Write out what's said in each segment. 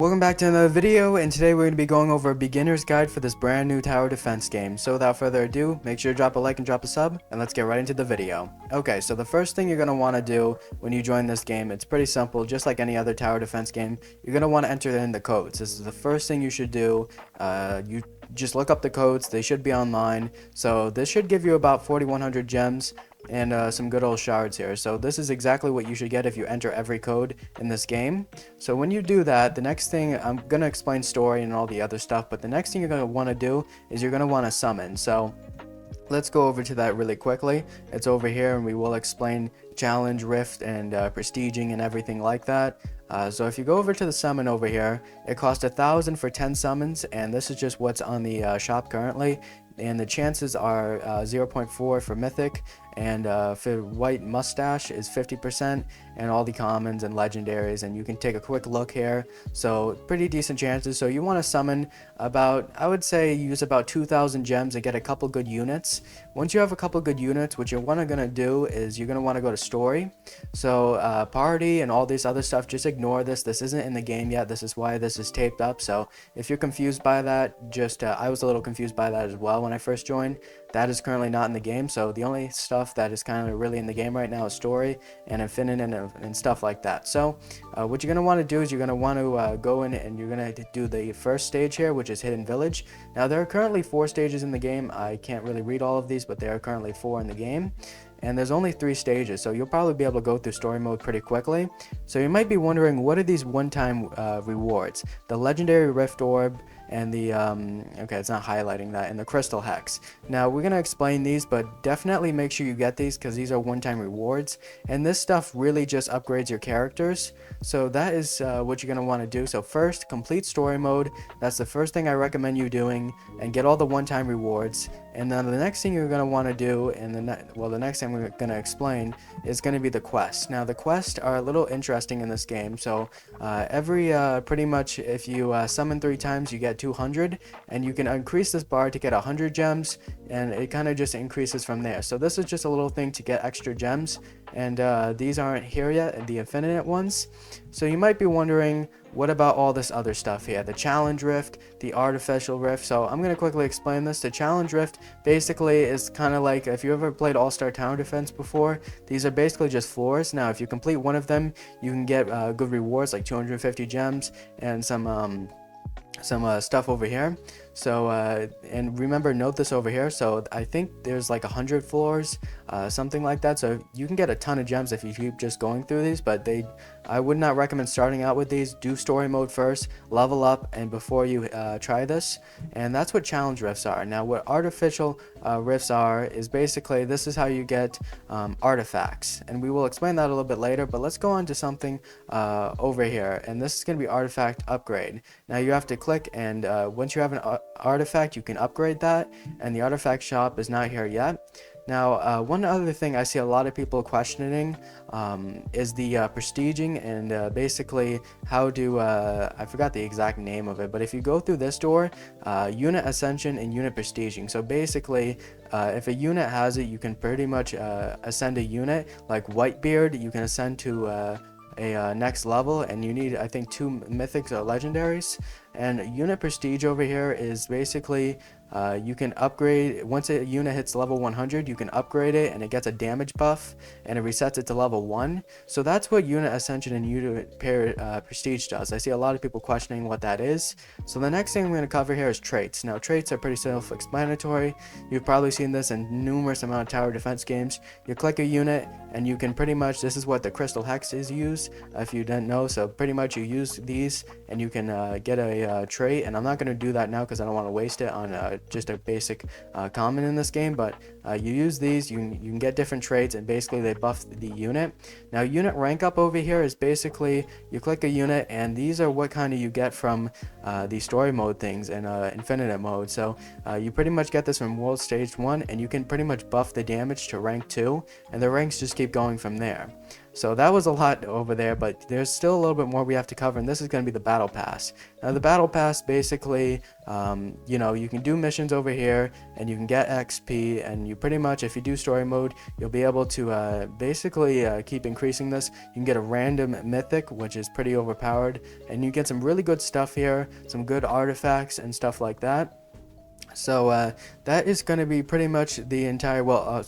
Welcome back to another video, and today we're going to be going over a beginner's guide for this brand new tower defense game. So without further ado, make sure to drop a like and drop a sub, and let's get right into the video. Okay, so the first thing you're going to want to do when you join this game, it's pretty simple, just like any other tower defense game. You're going to want to enter in the codes. This is the first thing you should do. You just look up the codes, they should be online. So this should give you about 4,100 gems and some good old shards here. So this is exactly what you should get if you enter every code in this game. So when you do that, the next thing, I'm going to explain story and all the other stuff, but the next thing you're going to want to do is you're going to want to summon. So let's go over to that really quickly. It's over here, and we will explain challenge, rift, and prestiging and everything like that. So if you go over to the summon over here, it costs 1,000 for 10 summons, and this is just what's on the shop currently. And the chances are 0.4 for mythic, and for white mustache is 50%, and all the commons and legendaries, and you can take a quick look here. So pretty decent chances. So you want to summon about, I would say, use about 2,000 gems and get a couple good units. Once you have a couple good units, what you're going to do is you're going to want to go to story. So party and all this other stuff, just ignore this. This isn't in the game yet. This is why this is taped up. So if you're confused by that, just I was a little confused by that as well when I first joined. That is currently not in the game. So the only stuff that is kind of really in the game right now is story and infinite and stuff like that. So what you're going to want to do is you're going to want to go in and you're going to do the first stage here, which is hidden village. Now there are currently 4 stages in the game. I can't really read all of these, but there are currently 4 in the game. And there's only 3 stages, so you'll probably be able to go through story mode pretty quickly. So you might be wondering, what are these one-time rewards? The legendary rift orb and the okay, it's not highlighting that, and the crystal hex. Now we're gonna explain these, but definitely make sure you get these because these are one-time rewards, and this stuff really just upgrades your characters. So that is what you're gonna want to do. So first, complete story mode. That's the first thing I recommend you doing, and get all the one-time rewards. And then the next thing you're going to want to do, and the next thing we're going to explain is going to be the quests. Now the quests are a little interesting in this game. So every pretty much, if you summon 3 times, you get 200, and you can increase this bar to get 100 gems, and it kind of just increases from there. So this is just a little thing to get extra gems, and these aren't here yet, the infinite ones. So you might be wondering, what about all this other stuff here? The challenge rift, the artificial rift. So I'm going to quickly explain this. The challenge rift basically is kind of like, if you ever played All-Star Tower Defense before, these are basically just floors. Now if you complete one of them, you can get good rewards like 250 gems and some stuff over here. So and remember, note this over here. So I think there's like 100 floors, something like that. So you can get a ton of gems if you keep just going through these, but I would not recommend starting out with these. Do story mode first, level up, and before you try this. And that's what challenge rifts are. Now what artificial rifts are is basically, this is how you get artifacts, and we will explain that a little bit later. But let's go on to something over here, and this is going to be artifact upgrade. Now you have to click, and once you have an artifact, you can upgrade that, and the artifact shop is not here yet. Now one other thing I see a lot of people questioning is the prestiging, and basically how do I forgot the exact name of it, but if you go through this door, unit ascension and unit prestiging. So basically if a unit has it, you can pretty much ascend a unit. Like Whitebeard, you can ascend to a next level, and you need, I think, 2 mythics or legendaries. And unit prestige over here is basically you can upgrade, once a unit hits level 100, you can upgrade it, and it gets a damage buff, and it resets it to level 1. So that's what unit ascension and unit prestige does. I see a lot of people questioning what that is. So the next thing I'm going to cover here is traits. Now traits are pretty self-explanatory. You've probably seen this in numerous amount of tower defense games. You click a unit, and you can pretty much, this is what the crystal hex is used, if you didn't know. So pretty much you use these, and you can get a trait, and I'm not going to do that now because I don't want to waste it on just a basic common in this game. But you use these, you can get different traits, and basically they buff the unit. Now unit rank up over here is basically, you click a unit, and these are what kind of you get from the story mode things and infinite mode. So you pretty much get this from world stage 1, and you can pretty much buff the damage to rank 2, and the ranks just keep going from there. So that was a lot over there, but there's still a little bit more we have to cover, and this is going to be the battle pass. Now the battle pass basically, you can do missions over here and you can get XP, and you pretty much, if you do story mode, you'll be able to basically keep increasing this. You can get a random mythic, which is pretty overpowered, and you get some really good stuff here, some good artifacts and stuff like that. So that is going to be pretty much the entire,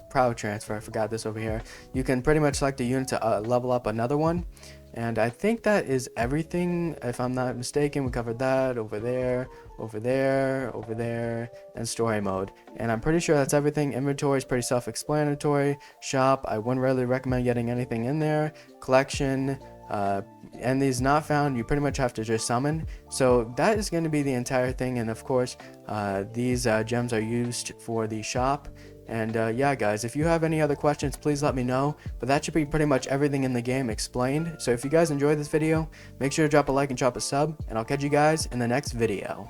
proud transfer, I forgot this over here. You can pretty much select a unit to level up another one, and I think that is everything, if I'm not mistaken. We covered that over there, over there, over there, and story mode, and I'm pretty sure that's everything. Inventory is pretty self-explanatory. Shop, I wouldn't really recommend getting anything in there. Collection, and these not found, you pretty much have to just summon. So that is going to be the entire thing, and of course these gems are used for the shop. And yeah guys, if you have any other questions, please let me know, but that should be pretty much everything in the game explained. So if you guys enjoyed this video, make sure to drop a like and drop a sub, and I'll catch you guys in the next video.